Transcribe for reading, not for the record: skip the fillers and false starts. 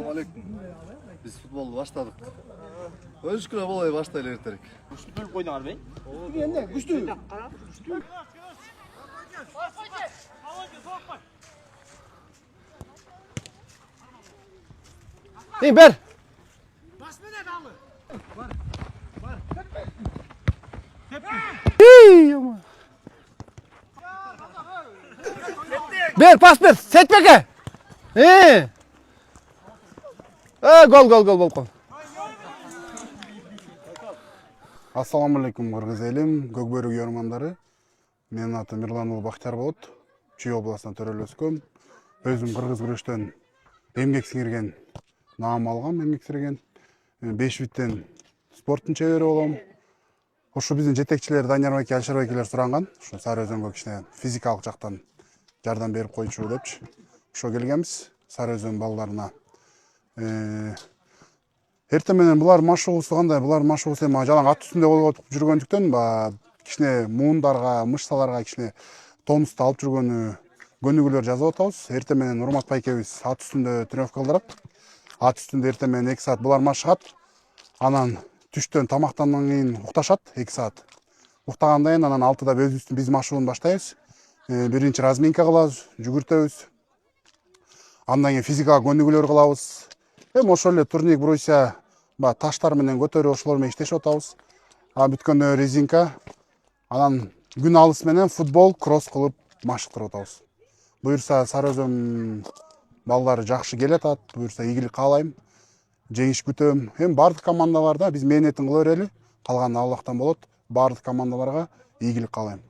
Assalamualaikum. Biz futbolu başladık. Özgür bolay başlayla erterek. Güçlü oynar bey. Endi güçlü. Ey ber. Ber pas ber. Setbeke. Gol. Ассаламу алейкум кыргыз элим, Көкбөрүк ярмандары. Менин атым Мирлан уулу Бактияр болот. Чүй областынан төрөлүп өскөм. Өзүм кыргыз күрөштөн эмгек сиңирген наам алгам, эмгек сиңирген. 5 биттен спорттун чебери болом. Ошо биздин жетекчилер Данияр байке, Алишер байкелер суранган. Ошо Сары Өзөнгө кичине физикалык жактан жардам берип койчу депчи. Ошо келгенбиз Сары Өзөн балдарына. Эртең менен булар машыгуусу кандай? Булар машыгуусу эми жалаң ат үстүндө болуп жүргөндүктөн кичине муундарга, мышцаларга кичине тонусту алып жүргөнү көнүгүүлөр жазып атабыз. Эртең менен Урмат байкебиз ат үстүндө тренировка кылдырат. Ат үстүндө эртең менен 2 саат булар машыгат. Анан түштөн тамактандан кийин укташат 2 саат. Уктагандан кийин анан 6да биз машыгууну баштайбыз. Биринчи разминка кылабыз, жүгүртөбүз. Андан кийин физикалык көнүгүүлөр кылабыз. Эми ошол эле турник, бруся, таштар менен көтөрүп ошолор менен иштешип атабыз. Бүткөндө резинка, анан күн алыс менен футбол, кросс кылып машыктырып атабыз. Буюрса Сары Өзөн балдары жакшы келатат, буюрса ийгилик каалайм. Жеңиш күтөм. Эми бардык командаларда биз мээнетин кыла берели, калганы Аллахтан болот. Бардык командаларга ийгилик каалайм.